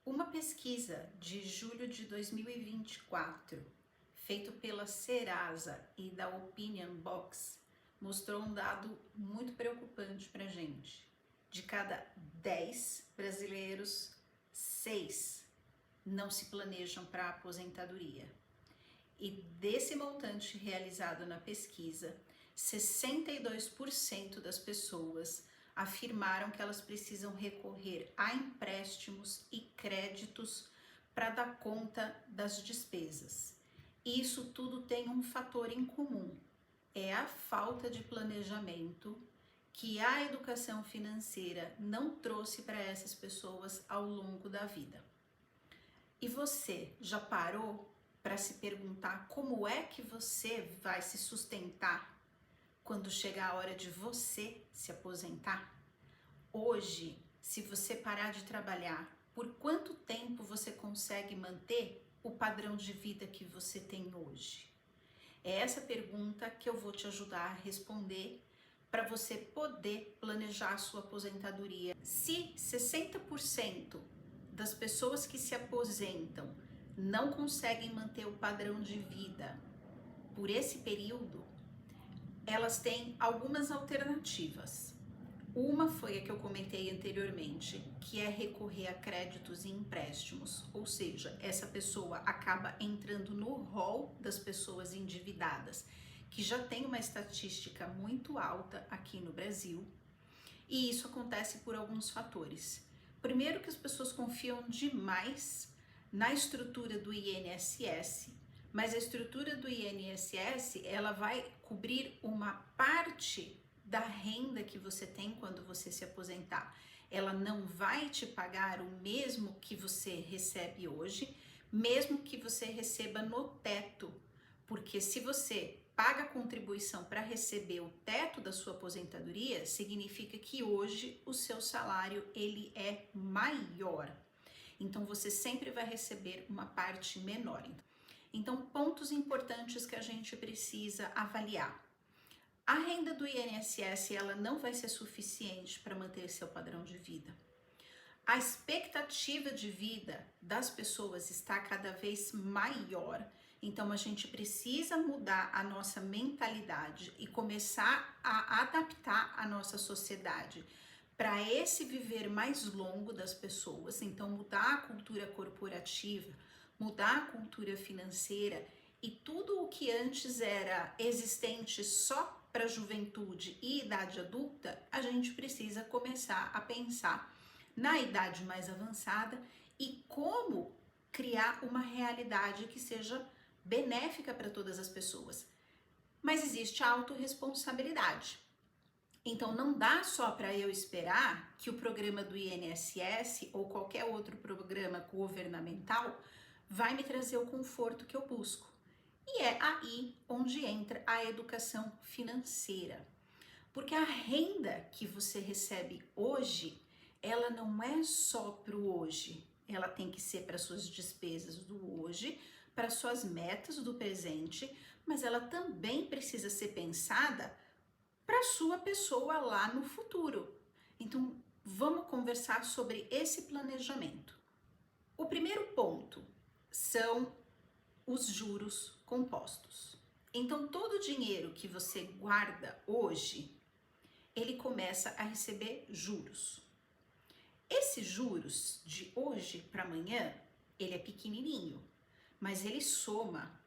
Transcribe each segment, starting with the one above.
Uma pesquisa de julho de 2024, feito pela Serasa e da Opinion Box, mostrou um dado muito preocupante para a gente. De cada 10 brasileiros, 6 não se planejam para a aposentadoria. E desse montante realizado na pesquisa, 62% das pessoas afirmaram que elas precisam recorrer a empréstimos e créditos para dar conta das despesas. Isso tudo tem um fator em comum: é a falta de planejamento que a educação financeira não trouxe para essas pessoas ao longo da vida. E você já parou para se perguntar como é que você vai se sustentar quando chegar a hora de você se aposentar? Hoje, se você parar de trabalhar, por quanto tempo você consegue manter o padrão de vida que você tem hoje? É essa pergunta que eu vou te ajudar a responder para você poder planejar a sua aposentadoria. Se 60% das pessoas que se aposentam não conseguem manter o padrão de vida por esse período, elas têm algumas alternativas. Uma foi a que eu comentei anteriormente, que é recorrer a créditos e empréstimos, ou seja, essa pessoa acaba entrando no rol das pessoas endividadas, que já tem uma estatística muito alta aqui no Brasil, e isso acontece por alguns fatores. Primeiro, que as pessoas confiam demais na estrutura do INSS, mas a estrutura do INSS, ela vai cobrir uma parte da renda que você tem quando você se aposentar. Ela não vai te pagar o mesmo que você recebe hoje, mesmo que você receba no teto, porque se você paga contribuição para receber o teto da sua aposentadoria, significa que hoje o seu salário ele é maior. Então você sempre vai receber uma parte menor. Então, pontos importantes que a gente precisa avaliar. A renda do INSS, ela não vai ser suficiente para manter seu padrão de vida. A expectativa de vida das pessoas está cada vez maior, então a gente precisa mudar a nossa mentalidade e começar a adaptar a nossa sociedade para esse viver mais longo das pessoas. Então, mudar a cultura corporativa, mudar a cultura financeira e tudo o que antes era existente só para juventude e idade adulta, a gente precisa começar a pensar na idade mais avançada e como criar uma realidade que seja benéfica para todas as pessoas. Mas existe a autorresponsabilidade. Então não dá só para eu esperar que o programa do INSS ou qualquer outro programa governamental vai me trazer o conforto que eu busco. E é aí onde entra a educação financeira. Porque a renda que você recebe hoje, ela não é só para o hoje. Ela tem que ser para suas despesas do hoje, para suas metas do presente, mas ela também precisa ser pensada para sua pessoa lá no futuro. Então, vamos conversar sobre esse planejamento. O primeiro ponto são os juros compostos. Então, todo o dinheiro que você guarda hoje, ele começa a receber juros. Esses juros de hoje para amanhã, ele é pequenininho, mas ele soma.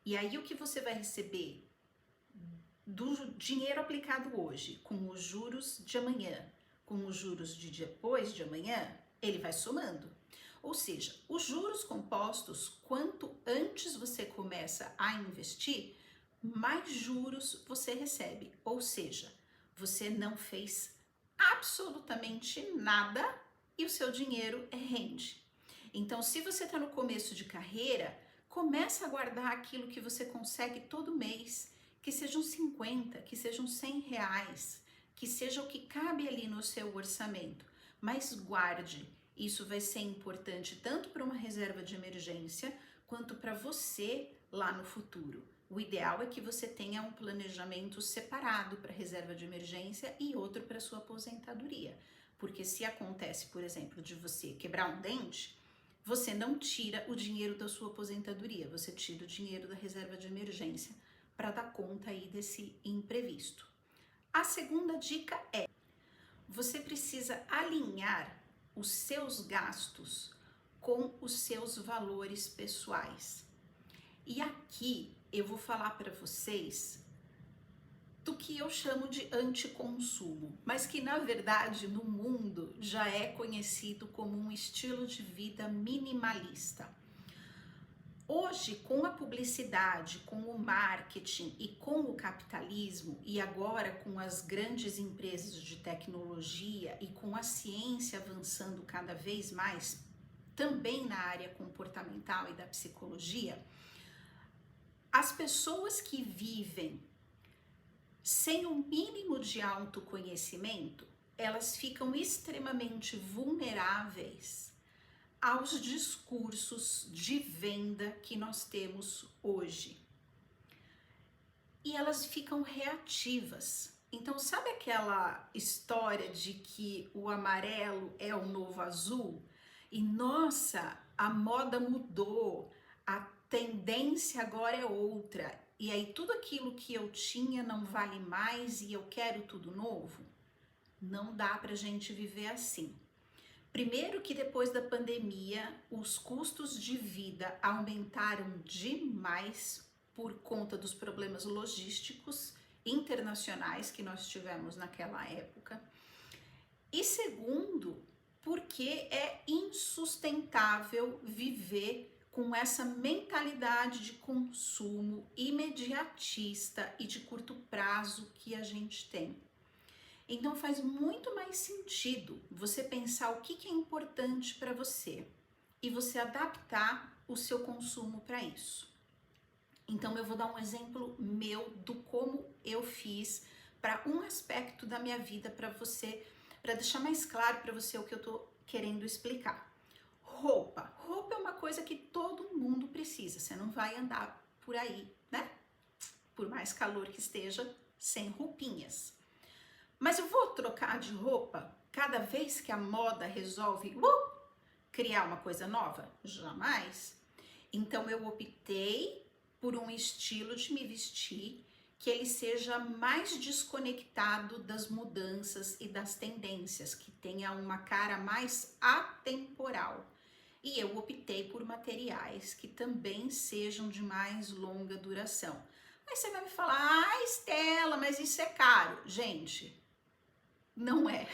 E aí o que você vai receber do dinheiro aplicado hoje, com os juros de amanhã, com os juros de depois de amanhã, ele vai somando. Ou seja, os juros compostos, quanto antes você começa a investir, mais juros você recebe. Ou seja, você não fez absolutamente nada e o seu dinheiro rende. Então, se você está no começo de carreira, começa a guardar aquilo que você consegue todo mês, que sejam 50, que sejam 100 reais, que seja o que cabe ali no seu orçamento, mas guarde. Isso vai ser importante tanto para uma reserva de emergência, quanto para você lá no futuro. O ideal é que você tenha um planejamento separado para reserva de emergência e outro para sua aposentadoria. Porque se acontece, por exemplo, de você quebrar um dente, você não tira o dinheiro da sua aposentadoria, você tira o dinheiro da reserva de emergência para dar conta aí desse imprevisto. A segunda dica é: você precisa alinhar os seus gastos com os seus valores pessoais. E aqui eu vou falar para vocês do que eu chamo de anticonsumo, mas que na verdade no mundo já é conhecido como um estilo de vida minimalista. Hoje, com a publicidade, com o marketing e com o capitalismo, e agora com as grandes empresas de tecnologia e com a ciência avançando cada vez mais, também na área comportamental e da psicologia, as pessoas que vivem sem o mínimo de autoconhecimento, elas ficam extremamente vulneráveis aos discursos de venda que nós temos hoje. E elas ficam reativas. Então, sabe aquela história de que o amarelo é o novo azul? E nossa, a moda mudou, a tendência agora é outra. E aí tudo aquilo que eu tinha não vale mais e eu quero tudo novo? Não dá pra gente viver assim. Primeiro que depois da pandemia, os custos de vida aumentaram demais por conta dos problemas logísticos internacionais que nós tivemos naquela época. E segundo, porque é insustentável viver com essa mentalidade de consumo imediatista e de curto prazo que a gente tem. Então faz muito mais sentido você pensar o que é importante para você e você adaptar o seu consumo para isso. Então eu vou dar um exemplo meu do como eu fiz para um aspecto da minha vida para você, para deixar mais claro para você o que eu tô querendo explicar. Roupa é uma coisa que todo mundo precisa, você não vai andar por aí, né? Por mais calor que esteja, sem roupinhas. Mas eu vou trocar de roupa cada vez que a moda resolve criar uma coisa nova? Jamais. Então eu optei por um estilo de me vestir que ele seja mais desconectado das mudanças e das tendências, que tenha uma cara mais atemporal. E eu optei por materiais que também sejam de mais longa duração. Aí você vai me falar, Estela, mas isso é caro. Gente, não é.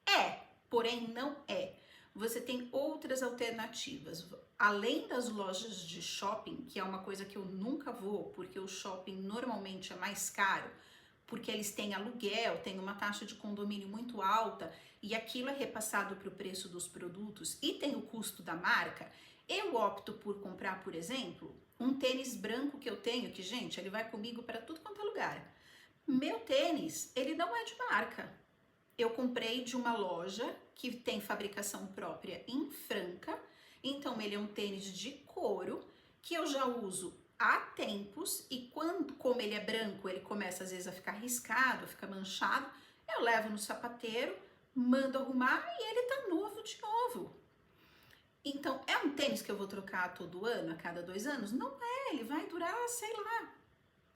É, porém não é. Você tem outras alternativas. Além das lojas de shopping, que é uma coisa que eu nunca vou, porque o shopping normalmente é mais caro, porque eles têm aluguel, tem uma taxa de condomínio muito alta e aquilo é repassado para o preço dos produtos e tem o custo da marca. Eu opto por comprar, por exemplo, um tênis branco que eu tenho, que, gente, ele vai comigo para tudo quanto é lugar. Meu tênis, ele não é de marca. Eu comprei de uma loja que tem fabricação própria em Franca, então ele é um tênis de couro que eu já uso há tempos e como ele é branco, ele começa às vezes a ficar riscado, fica manchado, eu levo no sapateiro, mando arrumar e ele tá novo de novo. Então, é um tênis que eu vou trocar todo ano, a cada 2 anos? Não é, ele vai durar, sei lá,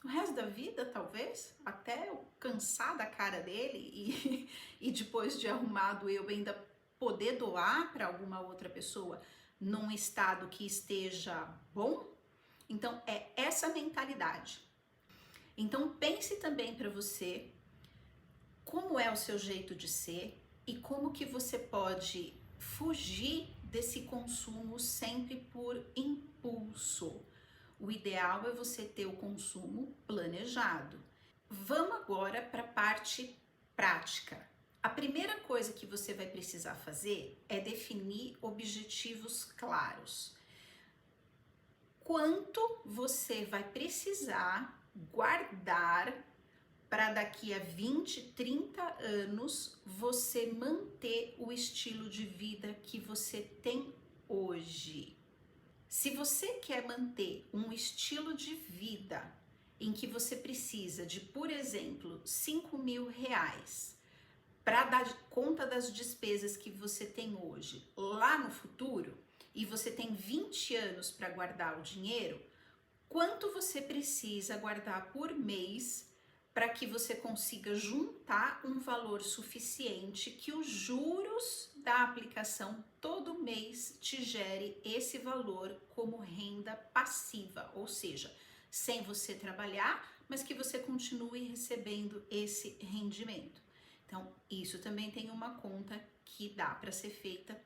o resto da vida, talvez, até eu cansar da cara dele e depois de arrumado eu ainda poder doar para alguma outra pessoa num estado que esteja bom. Então, é essa mentalidade. Então, pense também para você como é o seu jeito de ser e como que você pode fugir desse consumo sempre por impulso. O ideal é você ter o consumo planejado. Vamos agora para a parte prática. A primeira coisa que você vai precisar fazer é definir objetivos claros. Quanto você vai precisar guardar para daqui a 20, 30 anos você manter o estilo de vida que você tem hoje? Se você quer manter um estilo de vida em que você precisa de, por exemplo, R$ 5.000 para dar conta das despesas que você tem hoje lá no futuro, e você tem 20 anos para guardar o dinheiro, quanto você precisa guardar por mês para que você consiga juntar um valor suficiente que os juros da aplicação todo mês te gere esse valor como renda passiva, ou seja, sem você trabalhar, mas que você continue recebendo esse rendimento. Então, isso também tem uma conta que dá para ser feita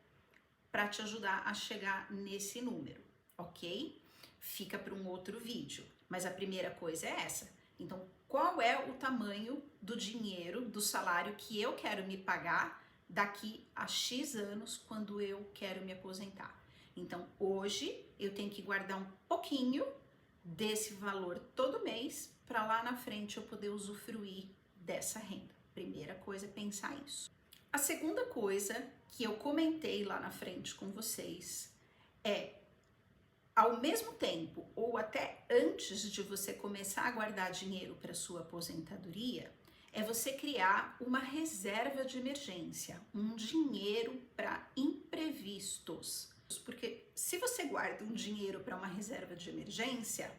para te ajudar a chegar nesse número, ok? Fica para um outro vídeo, mas a primeira coisa é essa. Então, qual é o tamanho do dinheiro, do salário que eu quero me pagar daqui a X anos quando eu quero me aposentar? Então, hoje eu tenho que guardar um pouquinho desse valor todo mês para lá na frente eu poder usufruir dessa renda. Primeira coisa é pensar isso. A segunda coisa que eu comentei lá na frente com vocês é, ao mesmo tempo ou até antes de você começar a guardar dinheiro para sua aposentadoria, é você criar uma reserva de emergência, um dinheiro para imprevistos. Porque se você guarda um dinheiro para uma reserva de emergência,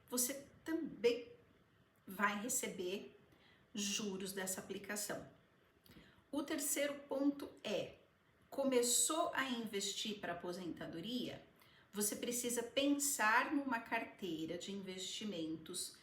você também vai receber juros dessa aplicação. O terceiro ponto é, começou a investir para aposentadoria, você precisa pensar numa carteira de investimentos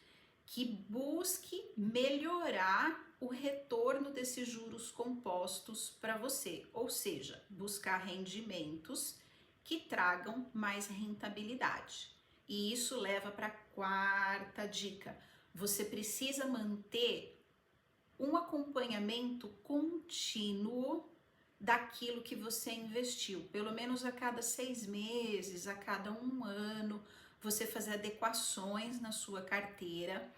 que busque melhorar o retorno desses juros compostos para você, ou seja, buscar rendimentos que tragam mais rentabilidade. E isso leva para a quarta dica. Você precisa manter um acompanhamento contínuo daquilo que você investiu, pelo menos a cada 6 meses, a cada 1 ano, você fazer adequações na sua carteira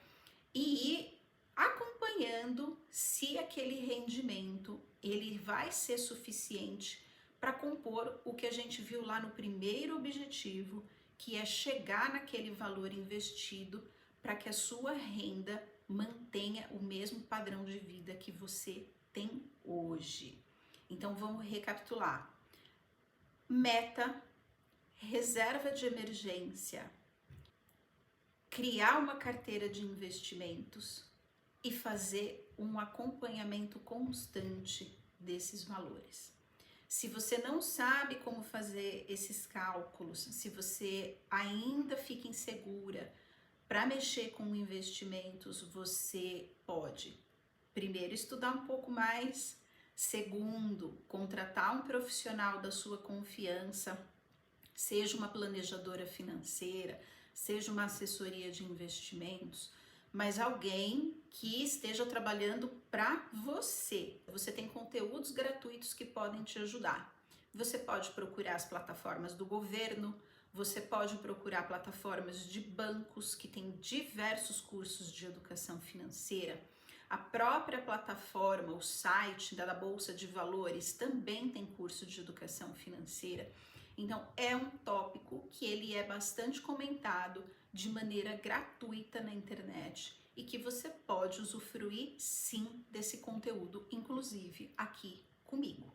e ir acompanhando se aquele rendimento ele vai ser suficiente para compor o que a gente viu lá no primeiro objetivo, que é chegar naquele valor investido para que a sua renda mantenha o mesmo padrão de vida que você tem hoje. Então vamos recapitular. Meta, reserva de emergência, criar uma carteira de investimentos e fazer um acompanhamento constante desses valores. Se você não sabe como fazer esses cálculos, se você ainda fica insegura para mexer com investimentos, você pode, primeiro, estudar um pouco mais, segundo, contratar um profissional da sua confiança, seja uma planejadora financeira, seja uma assessoria de investimentos, mas alguém que esteja trabalhando para você. Você tem conteúdos gratuitos que podem te ajudar. Você pode procurar as plataformas do governo, você pode procurar plataformas de bancos que têm diversos cursos de educação financeira. A própria plataforma, o site da Bolsa de Valores também tem curso de educação financeira. Então, é um tópico que ele é bastante comentado de maneira gratuita na internet e que você pode usufruir sim desse conteúdo, inclusive aqui comigo.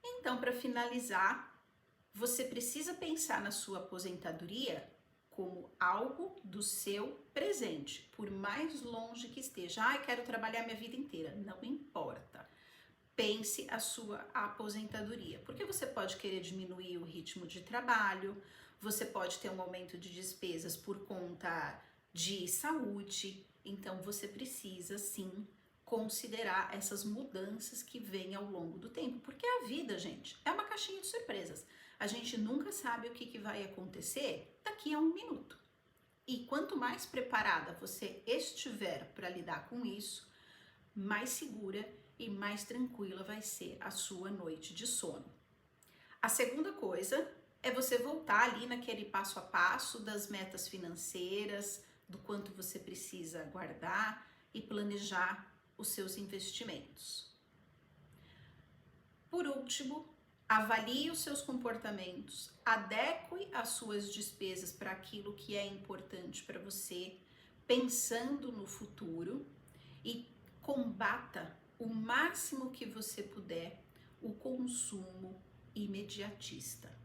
Então, para finalizar, você precisa pensar na sua aposentadoria como algo do seu presente, por mais longe que esteja. Ah, eu quero trabalhar minha vida inteira. Não importa. Pense a sua aposentadoria, porque você pode querer diminuir o ritmo de trabalho, você pode ter um aumento de despesas por conta de saúde, então você precisa sim considerar essas mudanças que vêm ao longo do tempo, porque a vida, gente, é uma caixinha de surpresas. A gente nunca sabe o que vai acontecer daqui a 1 minuto. E quanto mais preparada você estiver para lidar com isso, mais segura e mais tranquila vai ser a sua noite de sono. A segunda coisa é você voltar ali naquele passo a passo das metas financeiras, do quanto você precisa guardar e planejar os seus investimentos. Por último, avalie os seus comportamentos, adeque as suas despesas para aquilo que é importante para você, pensando no futuro, e combata o máximo que você puder o consumo imediatista.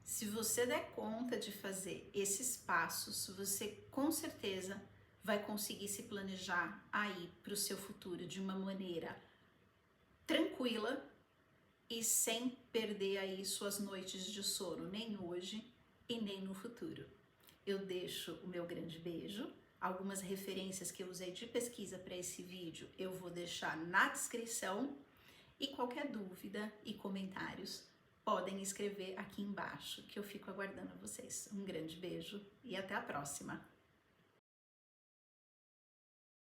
Se você der conta de fazer esses passos, você com certeza vai conseguir se planejar aí para o seu futuro de uma maneira tranquila e sem perder aí suas noites de sono, nem hoje e nem no futuro. Eu deixo o meu grande beijo. Algumas referências que eu usei de pesquisa para esse vídeo eu vou deixar na descrição. E qualquer dúvida e comentários podem escrever aqui embaixo, que eu fico aguardando vocês. Um grande beijo e até a próxima!